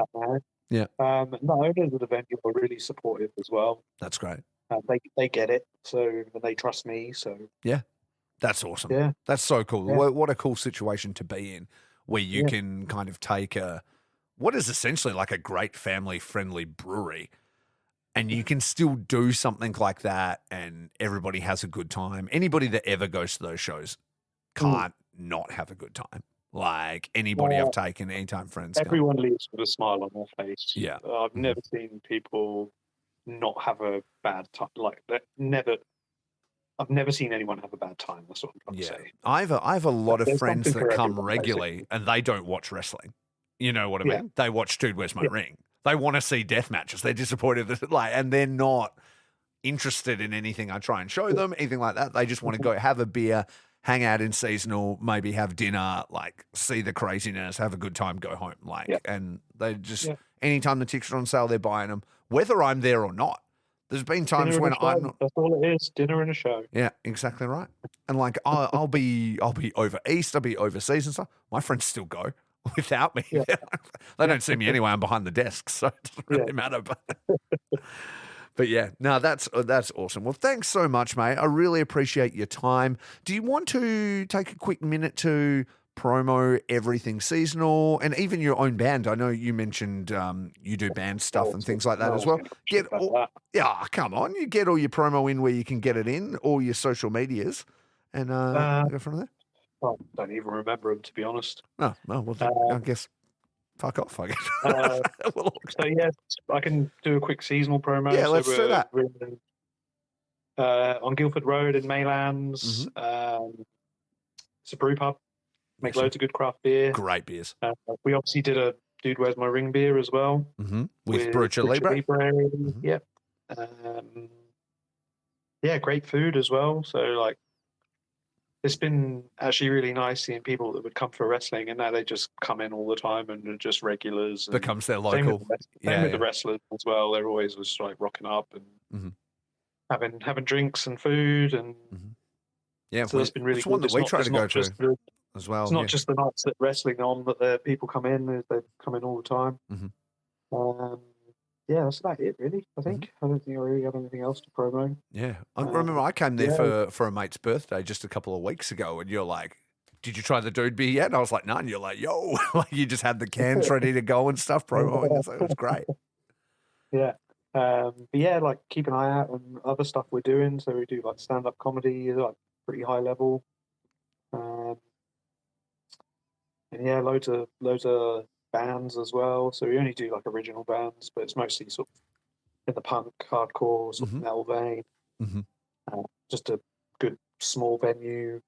The owners of the venue are really supportive as well. That's great. They get it, and they trust me. So yeah, that's awesome. Yeah, that's so cool. Yeah. What a cool situation to be in, where you can kind of take what is essentially like a great family friendly brewery. And you can still do something like that and everybody has a good time. Anybody that ever goes to those shows can't not have a good time. Like anybody I've taken, anytime friends everyone leaves with a smile on their face. Yeah. I've never seen people not have a bad time. Like I've never seen anyone have a bad time. That's what I'm trying to say. I have a lot of friends that come regularly and they don't watch wrestling. You know what I mean? They watch Dude, Where's My Ring? They want to see death matches. They're disappointed that and they're not interested in anything I try and show them, anything like that. They just want to go have a beer, hang out in Seasonal, maybe have dinner, like see the craziness, have a good time, go home. And they just anytime the tickets are on sale, they're buying them, whether I'm there or not. There's been times when I'm not. That's all it is. Dinner and a show. Yeah, exactly right. And like I'll be over East, I'll be overseas and stuff. My friends still go without me. Yeah. They don't see me anyway. I'm behind the desk, so it doesn't really matter. But But yeah, no, that's awesome. Well, thanks so much, mate. I really appreciate your time. Do you want to take a quick minute to promo everything seasonal and even your own band? I know you mentioned you do band stuff and things like that as well. Come on, you get all your promo in where you can get it in, all your social medias, and go from there. I don't even remember them, to be honest. Oh, well, I guess fuck off, I guess. So, yeah, I can do a quick seasonal promo. Yeah, let's do that. We're on Guildford Road in Maylands. It's a brew pub. Make loads of good craft beer. Great beers. We obviously did a Dude Where's My Ring beer as well. With Brucha Libre. Yep. Great food as well. So, like, it's been actually really nice seeing people that would come for wrestling, and now they just come in all the time and are just regulars. Becomes their local. Same with the wrestlers as well. They're always just like rocking up and having drinks and food, and so that's been really it's one that we try to go to as well. It's not just the nights that wrestling on that the people come in; they come in all the time. That's about it, really. I think I don't think I really have anything else to promo. Yeah, I remember I came there for a mate's birthday just a couple of weeks ago, and you're like, "Did you try the dude beer yet?" And I was like, "No." And you're like, "Yo," like you just had the cans ready to go and stuff promoing. So it was great. Like keep an eye out on other stuff we're doing. So we do like stand-up comedy, like pretty high level, loads of bands as well. So we only do like original bands, but it's mostly sort of in the punk, hardcore sort of metal vein. Just a good small venue.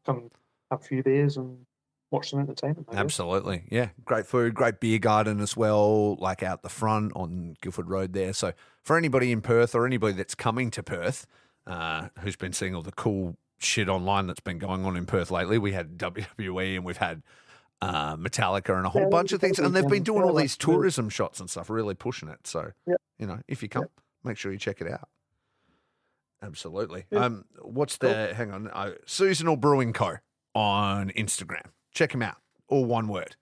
Come have a few beers and watch some entertainment. Absolutely, yeah. Great food, great beer garden as well, like out the front on Guildford Road there. So for anybody in Perth or anybody that's coming to Perth, who's been seeing all the cool shit online that's been going on in Perth lately, we had WWE and we've had Metallica and a whole bunch of things, and they've been doing all these tourism shots and stuff, really pushing it. So, if you come, make sure you check it out. Absolutely. What's the hang on? Seasonal Brewing Co. on Instagram. Check him out. All one word.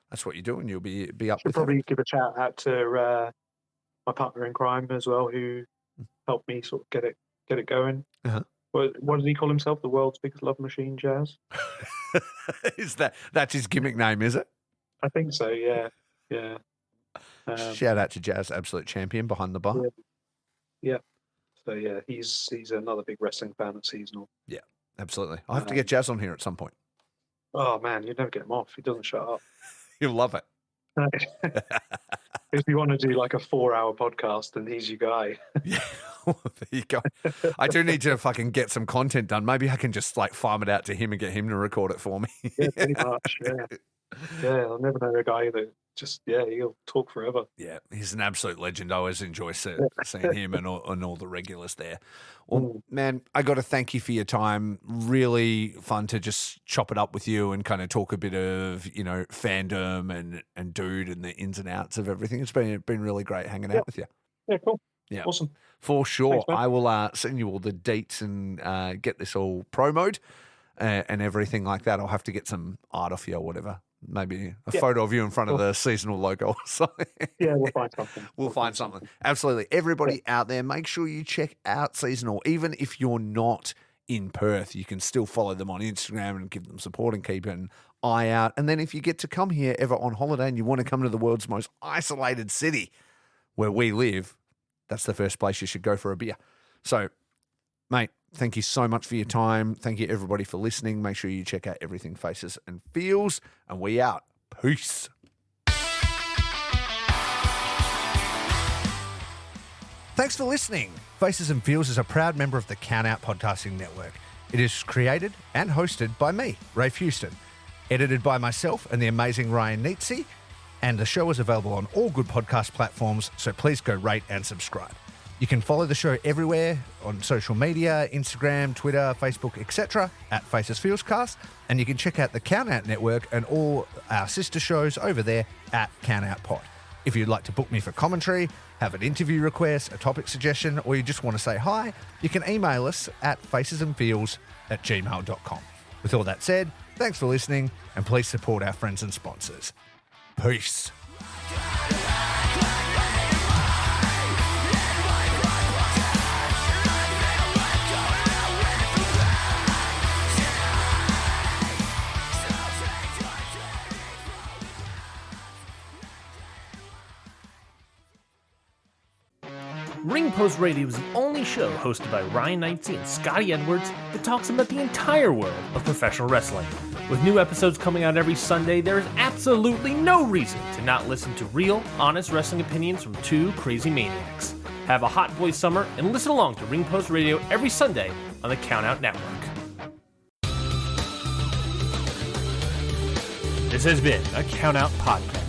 That's what you do, and you'll be up. Should probably give a shout out to my partner in crime as well, who helped me sort of get it going. What did he call himself? The world's biggest love machine, Jazz. That's his gimmick name, is it? I think so. Yeah. Shout out to Jazz, absolute champion behind the bar. Yeah. So yeah, he's another big wrestling fan at Seasonal. Yeah, absolutely. I'll have to get Jazz on here at some point. Oh man, you'd never get him off. He doesn't shut up. You'll love it. If you want to do like a 4-hour podcast, then he's your guy. Yeah, there you go. I do need to fucking get some content done. Maybe I can just like farm it out to him and get him to record it for me. Yeah, pretty much. Yeah, I'll never know a guy that just he'll talk forever. Yeah, he's an absolute legend. I always enjoy seeing him and all the regulars there. Well, man, I got to thank you for your time. Really fun to just chop it up with you and kind of talk a bit of fandom and dude and the ins and outs of everything. It's been really great hanging out with you. Yeah, cool. Yeah, awesome. For sure. Thanks, I will send you all the dates and get this all promoed and everything like that. I'll have to get some art off you or whatever. Maybe a photo of you in front of the Seasonal logo or something. Yeah, we'll find something. We'll find something. Absolutely. Everybody out there, make sure you check out Seasonal. Even if you're not in Perth, you can still follow them on Instagram and give them support and keep an eye out. And then if you get to come here ever on holiday and you want to come to the world's most isolated city where we live, that's the first place you should go for a beer. So, mate, thank you so much for your time. Thank you, everybody, for listening. Make sure you check out Everything Faces and Feels, and we out. Peace. Thanks for listening. Faces and Feels is a proud member of the Count Out Podcasting Network. It is created and hosted by me, Rafe Houston, edited by myself and the amazing Ryan Neatsy, and the show is available on all good podcast platforms, so please go rate and subscribe. You can follow the show everywhere on social media, Instagram, Twitter, Facebook, etc. at Faces Feels Cast. And you can check out the Count Out Network and all our sister shows over there at Count Out Pod. If you'd like to book me for commentary, have an interview request, a topic suggestion, or you just want to say hi, you can email us at facesandfeels@gmail.com. With all that said, thanks for listening, and please support our friends and sponsors. Peace. Ring Post Radio is the only show hosted by Ryan Knightsey and Scotty Edwards that talks about the entire world of professional wrestling. With new episodes coming out every Sunday, there is absolutely no reason to not listen to real, honest wrestling opinions from two crazy maniacs. Have a hot boy summer and listen along to Ring Post Radio every Sunday on the Countout Network. This has been a Countout Podcast.